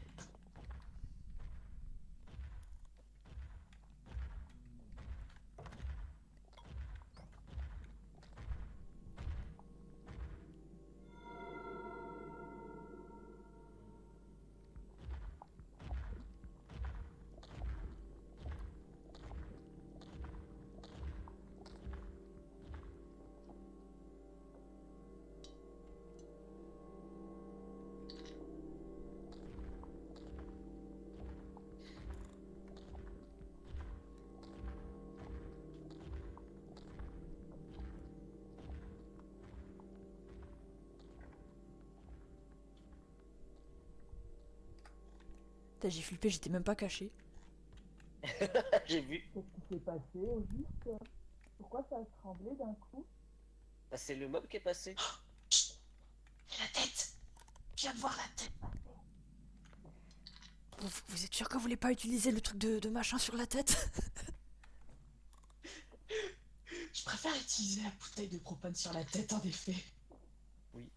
[SPEAKER 1] Putain, j'ai flippé, j'étais même pas caché.
[SPEAKER 3] J'ai vu.
[SPEAKER 2] Qu'est-ce qui s'est passé au juste? Pourquoi ça a tremblé d'un coup?
[SPEAKER 3] Bah, c'est le mob qui est passé.
[SPEAKER 2] La tête! Je viens de voir la tête!
[SPEAKER 1] Vous êtes sûr que vous voulez pas utiliser le truc de machin sur la tête?
[SPEAKER 2] Je préfère utiliser la bouteille de propane sur la tête, en effet.
[SPEAKER 3] Oui.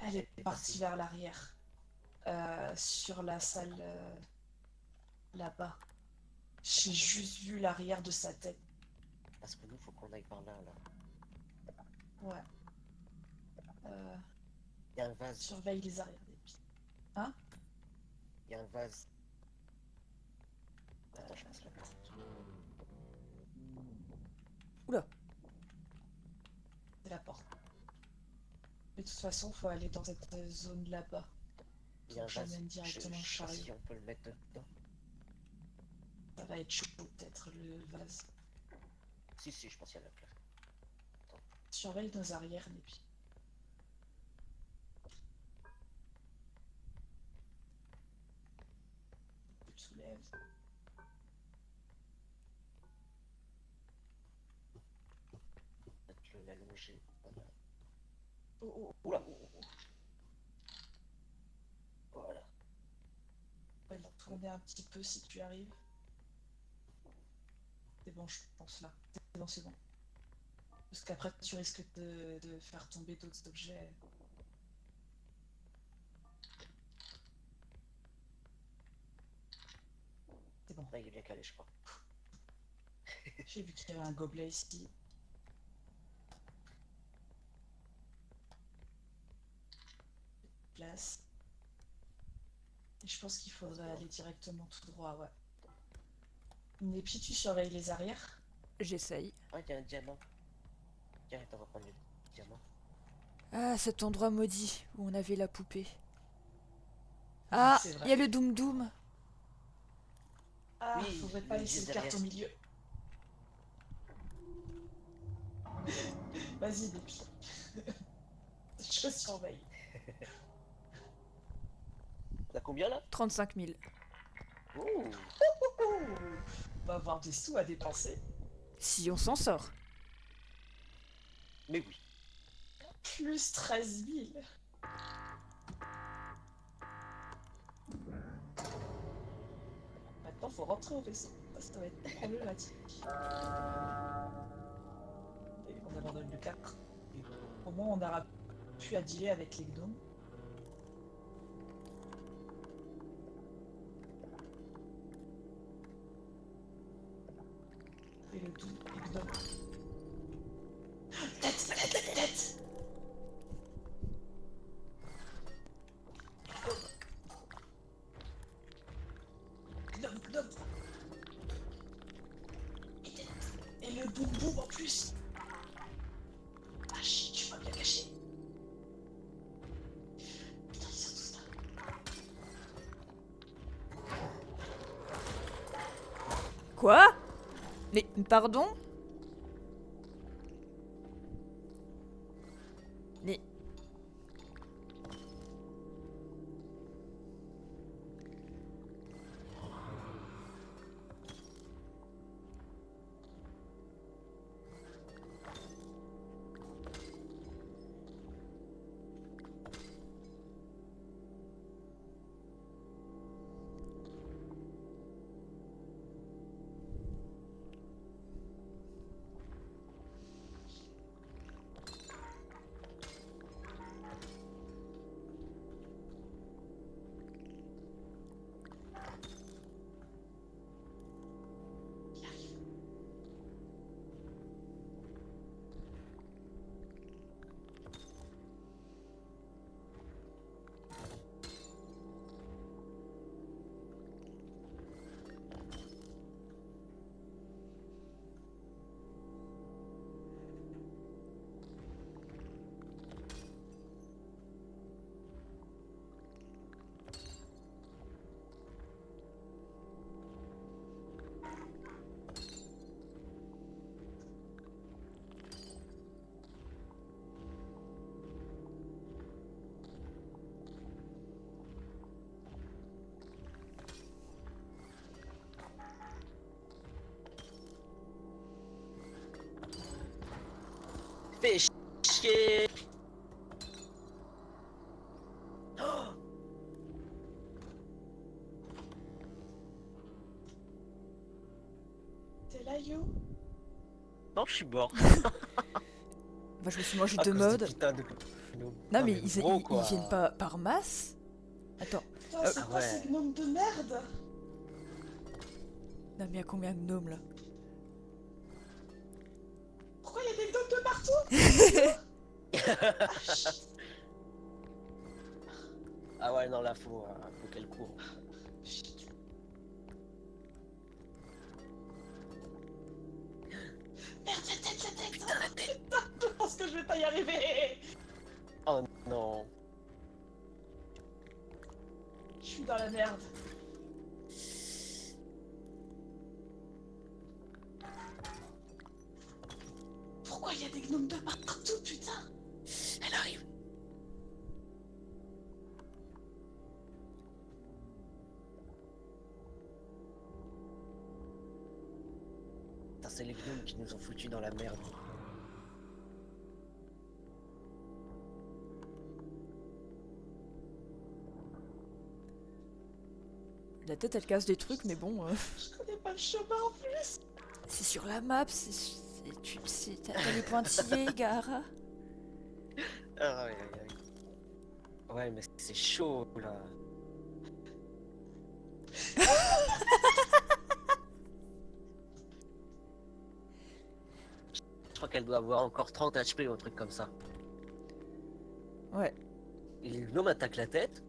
[SPEAKER 2] Elle est partie vers l'arrière. Sur la salle là-bas. J'ai juste vu l'arrière de sa tête.
[SPEAKER 3] Parce que nous, faut qu'on aille par là, là.
[SPEAKER 2] Ouais.
[SPEAKER 3] Il y a un vase.
[SPEAKER 2] Surveille les arrières des pieds.
[SPEAKER 3] Il y a un vase. Attends, je passe la porte.
[SPEAKER 1] Oula.
[SPEAKER 2] C'est la porte. Mais de toute façon, faut aller dans cette zone là-bas.
[SPEAKER 3] Il y a un vase.
[SPEAKER 2] J'amène directement le
[SPEAKER 3] Je sais pas
[SPEAKER 2] chariot.
[SPEAKER 3] si on peut le mettre dedans.
[SPEAKER 2] Ça va être chaud, peut-être, le vase.
[SPEAKER 3] Si, si, je pense qu'il y a la place.
[SPEAKER 2] Surveille nos arrières, Népi. Tu le soulèves.
[SPEAKER 3] Peut-être l'allonger. Voilà.
[SPEAKER 2] Oh,
[SPEAKER 3] Oula. Voilà.
[SPEAKER 2] on va tourner un petit peu si tu arrives. C'est bon, je pense là. C'est bon, c'est bon. Parce qu'après, tu risques de faire tomber d'autres objets. C'est bon.
[SPEAKER 3] Là, il est bien calé, je crois.
[SPEAKER 2] J'ai vu qu'il y avait un gobelet ici. Place. Et je pense qu'il faudrait aller directement tout droit, ouais. Et puis tu surveilles les arrières.
[SPEAKER 1] J'essaye.
[SPEAKER 3] Ah, il y a un diamant. Tiens, attends, on va prendre le diamant.
[SPEAKER 1] Ah, cet endroit maudit où on avait la poupée. Ah,
[SPEAKER 2] C'est vrai.
[SPEAKER 1] il y a le Doom Doom.
[SPEAKER 2] Ah,
[SPEAKER 3] Oui,
[SPEAKER 2] faudrait pas
[SPEAKER 3] oui,
[SPEAKER 2] laisser
[SPEAKER 3] juste
[SPEAKER 2] le carte au
[SPEAKER 3] derrière.
[SPEAKER 2] milieu. Vas-y, Dépi. Je surveille.
[SPEAKER 3] On a combien là?
[SPEAKER 1] 35 000.
[SPEAKER 3] Ouh.
[SPEAKER 2] On va avoir des sous à dépenser.
[SPEAKER 1] Si on s'en sort.
[SPEAKER 3] Mais oui.
[SPEAKER 2] Plus 13 000. Maintenant, faut rentrer au vaisseau. Ça va être problématique. Et on abandonne le 4. Au moins, on aura pu à dealer avec les gnomes. Et le tout, les gnomes. Tête. Gnome. Et le boum boum en plus. Ah shit, tu m'as bien caché. Putain, ils sont tous là.
[SPEAKER 1] Quoi? Mais pardon? Mais...
[SPEAKER 3] Fais chier. Oh,
[SPEAKER 2] T'es là, You?
[SPEAKER 3] non, je suis mort.
[SPEAKER 1] Bah, je me suis mangé
[SPEAKER 3] À
[SPEAKER 1] deux
[SPEAKER 3] cause des
[SPEAKER 1] modes.
[SPEAKER 3] putains de...
[SPEAKER 1] Non mais ils,
[SPEAKER 3] gros,
[SPEAKER 1] ils
[SPEAKER 3] quoi.
[SPEAKER 1] viennent pas par masse? Attends,
[SPEAKER 2] Putain, c'est
[SPEAKER 3] Ah
[SPEAKER 2] quoi
[SPEAKER 3] ouais.
[SPEAKER 2] ces gnomes de merde?
[SPEAKER 1] non mais il y a combien de gnomes là?
[SPEAKER 2] Pourquoi il y a des gnomes de partout? Ah, shit.
[SPEAKER 3] Ah ouais, non, là, faut qu'elle court.
[SPEAKER 2] Shit. Merde, la tête.
[SPEAKER 3] Putain, la tête.
[SPEAKER 2] Je pense que je vais pas y arriver.
[SPEAKER 3] Oh non.
[SPEAKER 2] Je suis dans la merde. Pourquoi il y a des gnomes de partout, putain?
[SPEAKER 3] Elle arrive. Putain, c'est les gnomes qui nous ont foutus dans la merde.
[SPEAKER 1] La tête elle casse des trucs mais bon,
[SPEAKER 2] Je connais pas le chemin en plus.
[SPEAKER 1] c'est sur la map, t'as les pointillés, Gara.
[SPEAKER 3] Ah, ouais. Ouais, mais c'est chaud, là. Je crois qu'elle doit avoir encore 30 HP ou un truc comme ça.
[SPEAKER 1] Ouais.
[SPEAKER 3] Et les gnomes attaquent la tête.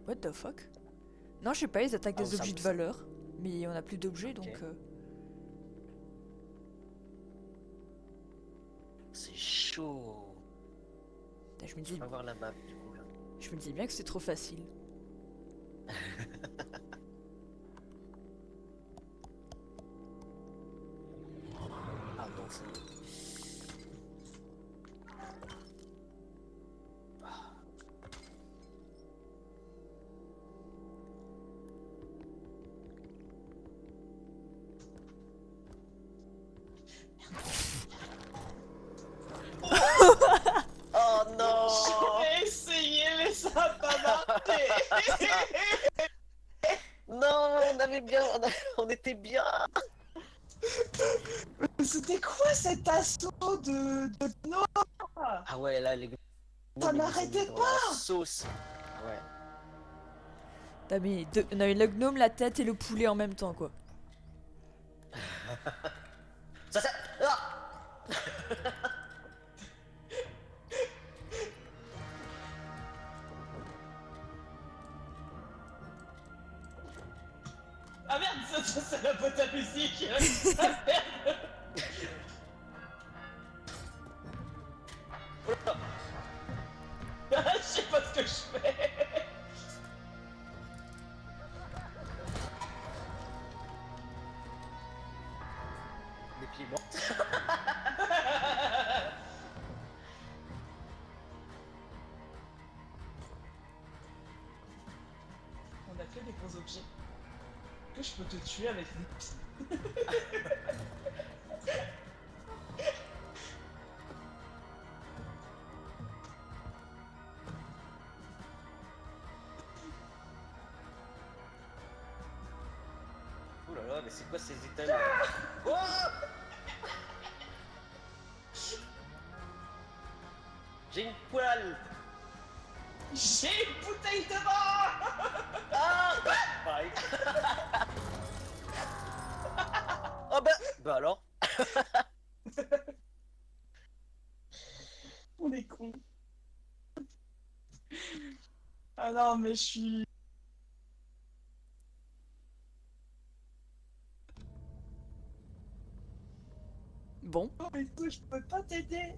[SPEAKER 1] What the fuck? Non je sais pas, ils attaquent
[SPEAKER 3] Ah,
[SPEAKER 1] des
[SPEAKER 3] ça
[SPEAKER 1] objets
[SPEAKER 3] me-
[SPEAKER 1] de valeur. Mais on a plus d'objets
[SPEAKER 3] Ok.
[SPEAKER 1] donc...
[SPEAKER 3] C'est chaud.
[SPEAKER 1] putain, je me
[SPEAKER 3] On
[SPEAKER 1] dis,
[SPEAKER 3] va voir la map, du coup, là.
[SPEAKER 1] je me dis bien que c'est trop facile.
[SPEAKER 3] Ah, donc c'est... Oh non!
[SPEAKER 2] J'aurais de gnome.
[SPEAKER 3] Ah ouais, là, les gnomes,
[SPEAKER 2] Ça
[SPEAKER 3] ils nous ont
[SPEAKER 2] n'arrêtait
[SPEAKER 3] mis dans la sauce. Ouais.
[SPEAKER 1] T'as mis on a eu le gnome, la tête et le poulet en même temps, quoi.
[SPEAKER 3] Ça, ça... Ah
[SPEAKER 2] Ah merde, ça c'est la boîte à musique. Ah merde. Je sais pas ce que je fais.
[SPEAKER 3] Les pieds morts.
[SPEAKER 2] On a fait des gros objets. Que je peux te tuer avec des pieds.
[SPEAKER 3] Oh là là, mais c'est quoi ces états Oh J'ai une poêle.
[SPEAKER 2] J'ai une bouteille de vin.
[SPEAKER 3] Ah pareil. Oh bah alors.
[SPEAKER 2] On est con. Ah non, mais je suis...
[SPEAKER 1] Bon.
[SPEAKER 2] Oh, mais tout, je peux pas t'aider.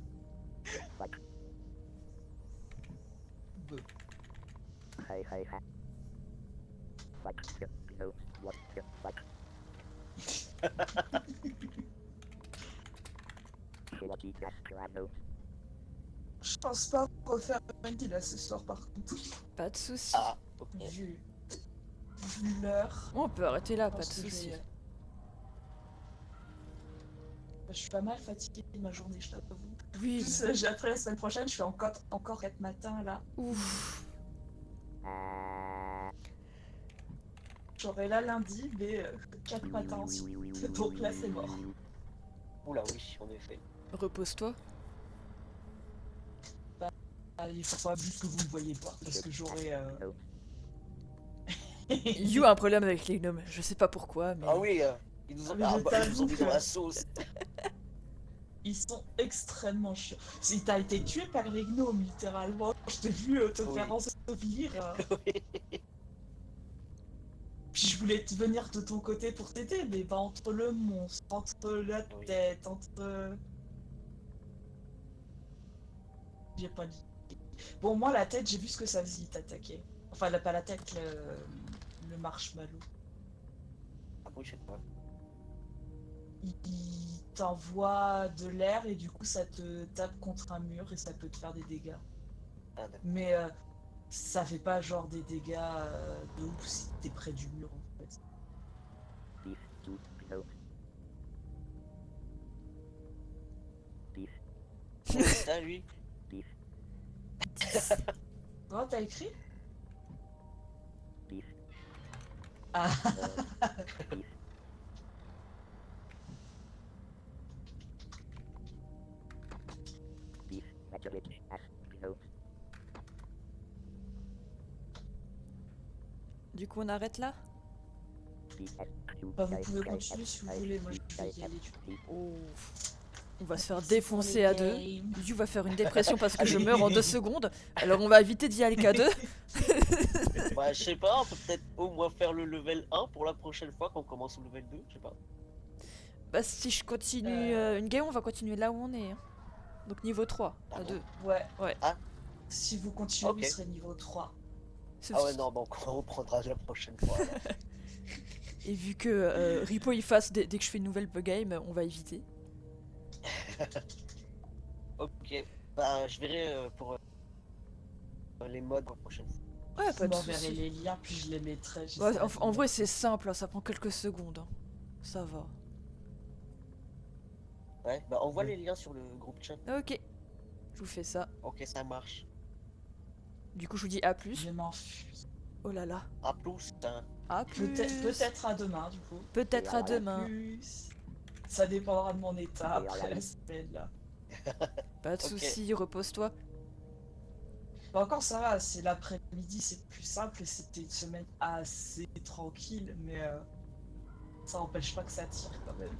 [SPEAKER 2] Je pense pas refaire une deal à ce soir par contre.
[SPEAKER 1] Pas de soucis.
[SPEAKER 3] Ah, ok.
[SPEAKER 2] Vu l'heure.
[SPEAKER 1] On peut arrêter là,
[SPEAKER 2] je
[SPEAKER 1] pas de
[SPEAKER 2] pense que je
[SPEAKER 1] soucis.
[SPEAKER 2] vais- Je suis pas mal fatiguée de ma journée, je t'avoue.
[SPEAKER 1] Oui.
[SPEAKER 2] Plus, j'ai après la semaine prochaine, je suis encore 4 matins là.
[SPEAKER 1] Ouf.
[SPEAKER 2] J'aurai là lundi, mais 4 matins ensuite. Donc là, c'est mort.
[SPEAKER 3] Oula oui, en effet.
[SPEAKER 1] Repose-toi.
[SPEAKER 2] Ah, il faut pas plus que vous ne voyez pas, parce que j'aurai...
[SPEAKER 1] You a un problème avec les gnomes. Je sais pas pourquoi, mais.
[SPEAKER 3] Ah oui, ils nous ont,
[SPEAKER 2] Ah, mais
[SPEAKER 3] ils nous ont mis
[SPEAKER 2] j'avoue
[SPEAKER 3] dans
[SPEAKER 2] que-
[SPEAKER 3] la sauce.
[SPEAKER 2] Ils sont extrêmement chiants. Si t'as été tué par les gnomes, littéralement, je t'ai vu te
[SPEAKER 3] Oui.
[SPEAKER 2] faire ensevelir.
[SPEAKER 3] Oui.
[SPEAKER 2] Puis je voulais te venir de ton côté pour t'aider, mais bah entre le monstre, entre la
[SPEAKER 3] Oui.
[SPEAKER 2] tête, entre... J'ai pas dit. Bon, moi, la tête, j'ai vu ce que ça faisait, t'attaquer. Enfin, pas la tête, le marshmallow.
[SPEAKER 3] Ah oui, je sais pas.
[SPEAKER 2] Il t'envoie de l'air et du coup, ça te tape contre un mur et ça peut te faire des dégâts.
[SPEAKER 3] Ah d'accord.
[SPEAKER 2] Mais ça fait pas genre des dégâts de ouf si t'es près du mur en fait.
[SPEAKER 3] C'est ça lui.
[SPEAKER 2] Oh, t'as écrit? Ah,
[SPEAKER 1] Du coup, on arrête là.
[SPEAKER 2] bah, vous pouvez continuer si vous voulez, moi je vais y aller du coup.
[SPEAKER 1] Oh. On va se faire défoncer à deux.
[SPEAKER 2] Game.
[SPEAKER 1] You va faire une dépression parce que je meurs en 2 secondes. Alors on va éviter d'y aller qu'à 2.
[SPEAKER 3] Bah je sais pas, on peut peut-être au moins faire le level 1 pour la prochaine fois quand on commence au level 2, je sais pas.
[SPEAKER 1] Bah si je continue une game, on va continuer là où on est. Hein. Donc niveau 3,
[SPEAKER 3] Ah
[SPEAKER 1] à
[SPEAKER 3] bon
[SPEAKER 1] 2.
[SPEAKER 2] Ouais.
[SPEAKER 1] Ouais.
[SPEAKER 3] Ah.
[SPEAKER 2] Si vous continuez,
[SPEAKER 3] Ok.
[SPEAKER 2] vous serez niveau 3.
[SPEAKER 3] Ah ouais non, donc on reprendra la prochaine fois. alors.
[SPEAKER 1] Et vu que Ripo il fasse dès que je fais une nouvelle game, on va éviter.
[SPEAKER 3] Ok, bah je verrai pour les modes la prochaine fois.
[SPEAKER 1] Ouais,
[SPEAKER 2] Vous
[SPEAKER 1] pas de
[SPEAKER 2] m'enverrez
[SPEAKER 1] soucis.
[SPEAKER 2] les liens, puis je les mettrai.
[SPEAKER 1] Ouais,
[SPEAKER 2] j'essaierai de
[SPEAKER 1] en
[SPEAKER 2] les
[SPEAKER 1] vrai c'est simple, hein, ça prend quelques secondes. Hein. Ça va.
[SPEAKER 3] Ouais, bah envoie
[SPEAKER 2] Ouais.
[SPEAKER 3] les liens sur le groupe chat.
[SPEAKER 1] Ok. Je vous fais ça.
[SPEAKER 3] Ok, ça marche.
[SPEAKER 1] Du coup je vous dis à
[SPEAKER 2] mettre.
[SPEAKER 1] plus.
[SPEAKER 2] Je m'enfuis.
[SPEAKER 1] Oh là là.
[SPEAKER 3] À plus, hein.
[SPEAKER 1] À plus.
[SPEAKER 2] Peut-être à demain, du coup.
[SPEAKER 1] Peut-être à demain.
[SPEAKER 2] Plus. Ça dépendra de mon état après la semaine là.
[SPEAKER 1] Pas de
[SPEAKER 3] Ok.
[SPEAKER 1] soucis, repose-toi.
[SPEAKER 2] Bah, encore ça va, c'est l'après-midi, c'est plus simple et c'était une semaine assez tranquille, mais ça n'empêche pas que ça tire quand même.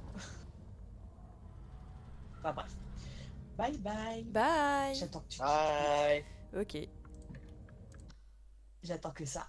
[SPEAKER 2] Enfin bref. Bye bye.
[SPEAKER 1] Bye.
[SPEAKER 2] J'attends que tu quittes.
[SPEAKER 3] Bye.
[SPEAKER 1] Ok.
[SPEAKER 2] J'attends que ça.